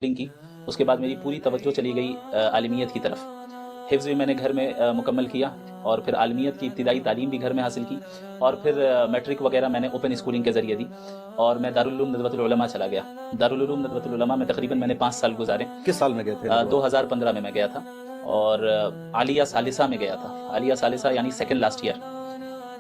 की। उसके बाद मेरी पूरी तवज्जो चली गई आलिमियत की तरफ। हिफ्ज़ भी मैंने घर में मुकम्मल किया और फिर आलिमियत की इब्तिदाई तालीम भी घर में हासिल की और फिर मैट्रिक वगैरह मैंने ओपन स्कूलिंग के ज़रिए दी और मैं दारुल उलूम नदवतुल उलमा चला गया। दारुल उलूम नदवतुल उलमा में तकरीबन मैंने 5 साल गुजारे। किस साल में गए थे? 2015 में मैं गया था और आलिया सालिसा में गया था। आलिया सालिसा यानी सेकंड लास्ट ईयर।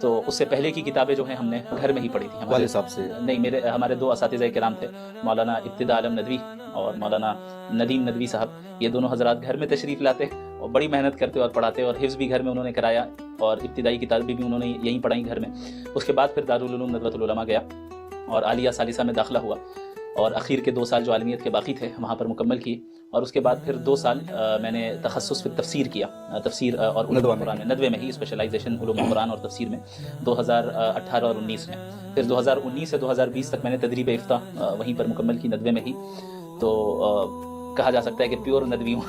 तो उससे पहले की किताबें जो हैं हमने घर में ही पढ़ी थी। वालिद साहब से? नहीं, हमारे 2 असातिज़ा किराम थे, मौलाना इब्तिदा आलम नदवी और मौलाना नदीम नदवी साहब। ये दोनों हज़रात घर में तशरीफ़ लाते और बड़ी मेहनत करते और पढ़ाते और हिफ्ज़ भी घर में उन्होंने कराया और इब्तिदाई किताबें भी उन्होंने यहीं पढ़ाई घर में। उसके बाद फिर दारुल उलूम नदवतुल उलमा गया और आलिया सालिसा में दाखिला हुआ और आखिर के 2 साल जो आलमियत के बाकी थे वहाँ पर मुकम्मल किए और उसके बाद फिर 2 साल मैंने तखस्सुस फिर तफसीर किया। तफसीर और उलूम कुरान में, नदवे में ही स्पेशलाइजेशन उलूम कुरान और तफसीर में 2018 और 19 में। फिर 2019 से 2020 तक मैंने तदरीब इफ्ता वहीं पर मुकम्मल की, नदवे में ही। तो कहा जा सकता है कि प्योर नदवी हूँ।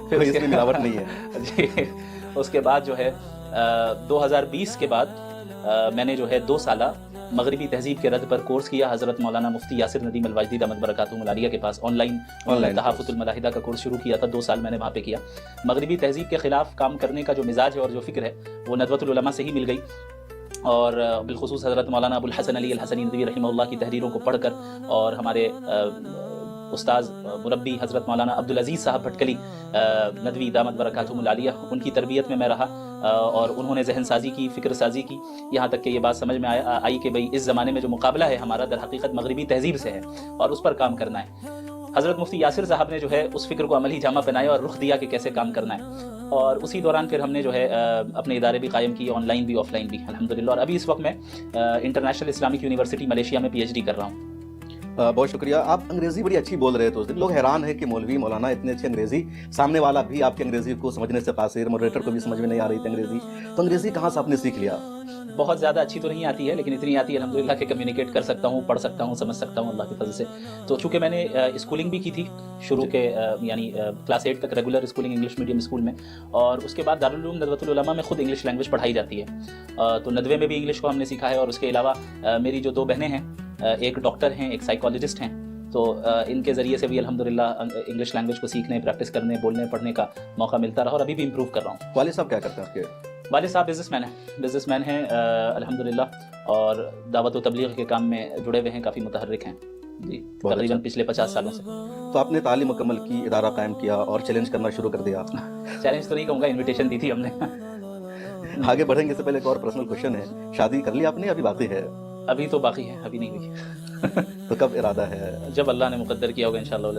फिर इसमें मिलावट नहीं है जी। उसके बाद जो है 2020 के बाद मैंने जो है 2 साला मगरिबी तहजीब के रद्द पर कोर्स किया हज़रत मौलाना मुफ्ती यासिर नदीम अलवाजदी दामत बरकातुहुल आलिया के पास। ऑनलाइन तहाफ़ुतुल मलाहिदा का कोर्स शुरू किया था, 2 साल मैंने वहाँ पे किया। मगरिबी तहजीब के ख़िलाफ़ काम करने का जो मिजाज है और जो फ़िक्र है वो नदवतुल उलमा से ही मिल गई और बिलख़ुसूस हज़रत मौलाना अबुल हसन अली अल हसनी नदवी रहमहुल्लाह की तहरीरों को पढ़कर और हमारे उस्ताज़ मुरब्बी हज़रत मौलाना अब्दुल अज़ीज़ साहब भटकली नदवी दामत बरकातुहुल आलिया, उनकी तरबियत में मैं रहा और उन्होंने जहन साजी की, फ़िक्र साजी की। यहाँ तक कि ये बात समझ में आई कि भाई इस ज़माने में जो मुकाबला है हमारा दर हकीकत मगरिबी तहजीब से है और उस पर काम करना है। हज़रत मुफ्ती यासिर साहब ने जो है उस फ़िक्र को अमली जामा पहनाया और रुख दिया कि कैसे काम करना है और उसी दौरान फिर हमने जो है अपने इदारे भी कायम किए, ऑनलाइन भी ऑफ़लाइन भी अल्हम्दुलिल्लाह। और अभी इस वक्त मैं इंटरनेशनल इस्लामिक यूनिवर्सिटी मलेशिया में PhD कर रहा हूँ। बहुत शुक्रिया। आप अंग्रेज़ी बड़ी अच्छी बोल रहे थे उस दिन। लोग हैरान है कि मौलवी मौलाना इतने अच्छी अंग्रेज़ी, सामने वाला भी आपकी अंग्रेज़ी को समझने से कासिर, मॉडरेटर को भी समझ में नहीं आ रही थी अंग्रेज़ी। तो अंग्रेज़ी कहाँ से आपने सीख लिया? बहुत ज़्यादा अच्छी तो नहीं आती है लेकिन इतनी आती है अल्हम्दुलिल्लाह कि कम्युनिकेट कर सकता हूँ, पढ़ सकता हूँ, समझ सकता हूँ अल्लाह के फज़ल से। तो चूँकि मैंने स्कूलिंग भी की थी शुरू के यानी क्लास 8 तक regular schooling English medium school में और उसके बाद दारुल उलूम नदवतुल उलमा में ख़ुद इंग्लिश लैंग्वेज पढ़ाई जाती है। तो नदवे में भी इंग्लिश को हमने सीखा है और उसके अलावा मेरी जो 2 बहनें हैं, एक डॉक्टर हैं, एक साइकोलॉजिस्ट हैं, तो इनके ज़रिए से भी अल्हम्दुलिल्लाह इंग्लिश लैंग्वेज को सीखने, प्रैक्टिस करने, बोलने पढ़ने का मौका मिलता रहा और अभी भी इम्प्रूव कर रहा हूँ। वालिद साहब क्या करते हैं आपके? वालिद साहब बिज़नेसमैन हैं अल्हम्दुलिल्लाह और दावत व तबलीग के काम में जुड़े हुए हैं, काफ़ी मुतहर्रिक हैं जी, तकरीबन पिछले 50 सालों से। तो आपने तालीम मुकम्मल की, इदारा कायम किया और चैलेंज करना शुरू कर दिया। चैलेंज तो नहीं कहूँगा, इन्विटेशन दी थी हमने। आगे बढ़ेंगे इससे पहले एक और पर्सनल क्वेश्चन है, शादी कर ली आपने अभी बाकी है? अभी तो बाकी है, अभी नहीं हुई। तो कब इरादा है? जब अल्लाह ने मुक़द्दर किया होगा इंशाअल्लाह।